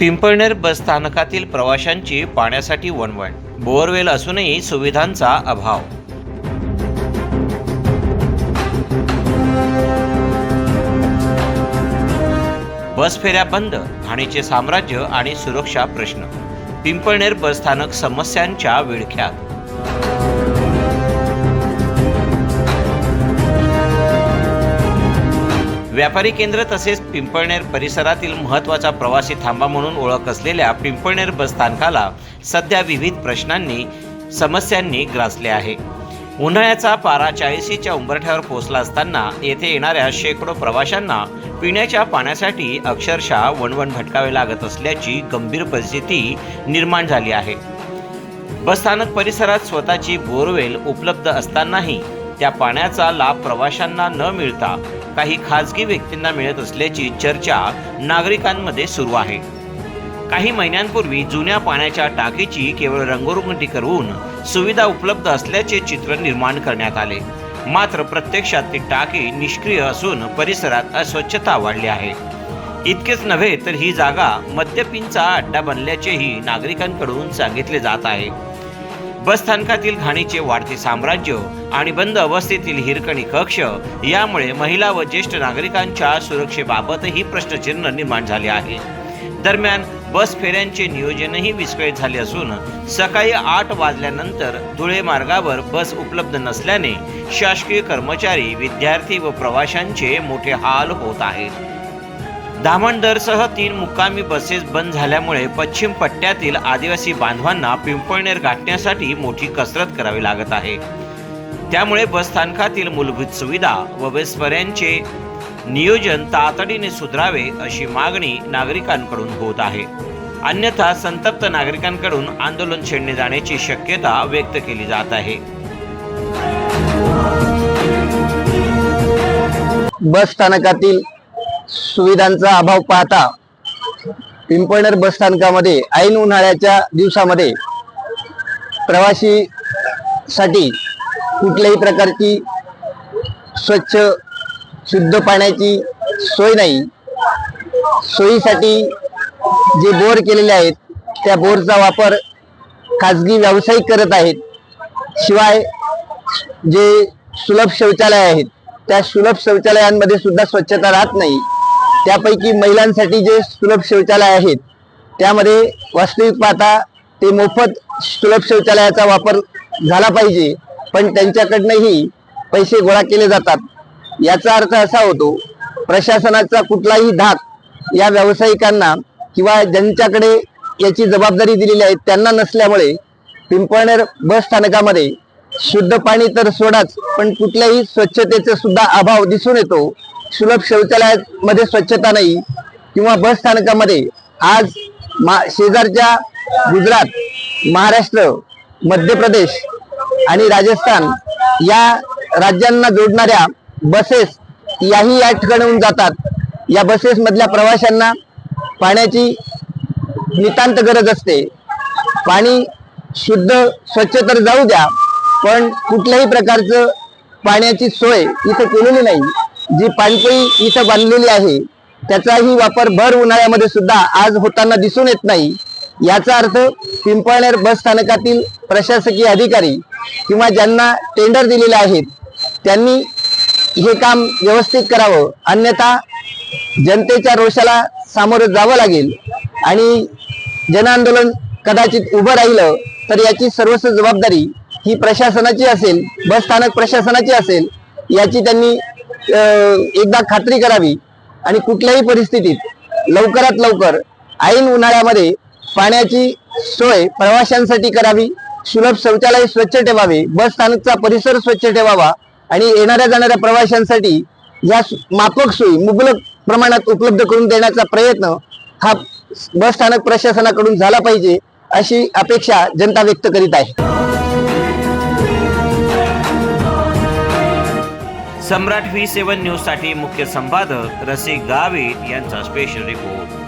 पिंपळनेर बस स्थानकातील प्रवाशांची पाण्यासाठी वणवण, बोअरवेल असूनही सुविधांचा अभाव। बस फेऱ्या बंद, घाणीचे साम्राज्य आणि सुरक्षा प्रश्न। पिंपळनेर बस स्थानक समस्यांच्या विळख्यात। व्यापारी केंद्र तसेच पिंपळनेर परिसरातील महत्त्वाचा प्रवासी थांबा म्हणून ओळख असलेल्या पिंपळनेर बस स्थानकाला सध्या विविध प्रश्नांनी समस्यांनी ग्रासले आहे। उन्हाळ्याचा पारा 40च्या उंबरठ्यावर पोहोचला असताना येथे येणाऱ्या शेकडो प्रवाशांना पिण्याच्या पाण्यासाठी अक्षरशः वणवण भटकावे लागत असल्याची गंभीर परिस्थिती निर्माण झाली आहे। बसस्थानक परिसरात स्वतःची बोरवेल उपलब्ध असतानाही त्या पाण्याचा लाभ प्रवाशांना न मिळता काही खासगी व्यक्तींना मिळत असल्याची चर्चा नागरिकांमध्ये सुरू आहे। काही महिन्यांपूर्वी जुन्या पाण्याच्या टाकीची केवळ रंगरुगटी करून सुविधा उपलब्ध असल्याचे चित्र निर्माण करण्यात आले, मात्र प्रत्यक्षात ती टाकी निष्क्रिय असून परिसरात अस्वच्छता वाढली आहे। इतकेच नव्हे तर ही जागा मद्यपींचा अड्डा बनल्याचेही नागरिकांकडून सांगितले जात आहे। बसस्थानकातील घाणीचे वाढते साम्राज्य आणि बंद अवस्थेतील हिरकणी कक्ष यामुळे महिला व ज्येष्ठ नागरिकांच्या सुरक्षेबाबतही प्रश्नचिन्ह निर्माण झाले आहे। दरम्यान बस फेऱ्यांचे नियोजनही विस्कळीत झाले असून सकाळी 8 वाजल्यानंतर धुळे मार्गावर बस उपलब्ध नसल्याने शासकीय कर्मचारी, विद्यार्थी व प्रवाशांचे मोठे हाल होत आहेत। धामणदरसह 3 मुक्कामी बसेस बंद झाल्यामुळे पश्चिम पट्ट्यातील आदिवासी बांधवांना पिंपळनेर गाठण्यासाठी मोठी कसरत करावी लागत आहे। त्यामुळे बसस्थानकातील मूलभूत सुविधा व बस फेऱ्यांचे नियोजन तातडीने सुधारावे अशी मागणी नागरिकांकडून होत आहे। अन्यथा संतप्त नागरिकांकडून आंदोलन छेडले जाण्याची शक्यता व्यक्त केली जात आहे। बस स्थानकातील सुविधांचा अभाव पाहता पिंपळनेर बस स्थानकामध्ये ऐन उन्हाळ्याच्या दिवसामध्ये प्रवासीसाठी कुठल्याही प्रकारची स्वच्छ शुद्ध पाण्याची सोय नाही। सोयीसाठी जे बोर केलेले आहेत त्या बोरचा वापर खाजगी व्यावसायिक करत आहेत। शिवाय जे सुलभ शौचालय आहेत त्या सुलभ शौचालयांमध्ये सुद्धा स्वच्छता राहत नाही। त्यापैकी महिलांसाठी जे सुलभ शौचालय आहेत त्यामध्ये वास्तविक पाहता ते मोफत सुलभ शौचालयाचा वापर झाला पाहिजे, पण त्यांच्याकडनंही पैसे गोळा केले जातात। याचा अर्थ असा होतो प्रशासनाचा कुठलाही धाक या व्यावसायिकांना किंवा ज्यांच्याकडे याची जबाबदारी दिलेली आहे त्यांना नसल्यामुळे पिंपळनेर बस स्थानकामध्ये शुद्ध पाणी तर सोडाच, पण कुठल्याही स्वच्छतेचा सुद्धा अभाव दिसून येतो। सुलभ शौचालयामध्ये स्वच्छता नाही किंवा बस स्थानकामध्ये आज शेजारच्या गुजरात, महाराष्ट्र, मध्य प्रदेश आणि राजस्थान या राज्यांना जोडणाऱ्या बसेस याही या ठिकाणाहून जातात। या बसेस मधल्या प्रवाशांना पाण्याची नितांत गरज असते। पाणी शुद्ध स्वच्छ तर जाऊ द्या, पण कुठल्याही प्रकारचं पाण्याची सोय इथे केलेली नाही। जी पाणपोई इथं बांधलेली आहे त्याचाही वापर भर उन्हाळ्यामध्ये सुद्धा आज होताना दिसून येत नाही। याचा अर्थ पिंपळनेर बस स्थानकातील प्रशासकीय अधिकारी किंवा ज्यांना टेंडर दिलेले आहेत त्यांनी हे काम व्यवस्थित करावं, अन्यथा जनतेच्या रोषाला सामोरं जावं लागेल आणि जनआंदोलन कदाचित उभं राहिलं तर याची सर्वस्व जबाबदारी ही प्रशासनाची असेल, बस स्थानक प्रशासनाची असेल। याची त्यांनी एकदा खात्री करावी आणि कुठल्याही परिस्थितीत लवकरात लवकर ऐन उन्हाळ्यामध्ये पाण्याची सोय प्रवाशांसाठी करावी, सुलभ शौचालय स्वच्छ ठेवावे, बस स्थानकचा परिसर स्वच्छ ठेवावा आणि येणाऱ्या जाणाऱ्या प्रवाशांसाठी या माफक सोयी मुबलक प्रमाणात उपलब्ध करून देण्याचा प्रयत्न हा बस स्थानक प्रशासनाकडून झाला पाहिजे अशी अपेक्षा जनता व्यक्त करीत आहे। सम्राट V7 न्यूज साठी मुख्य संपादक रसिक गावित यांचा स्पेशल रिपोर्ट।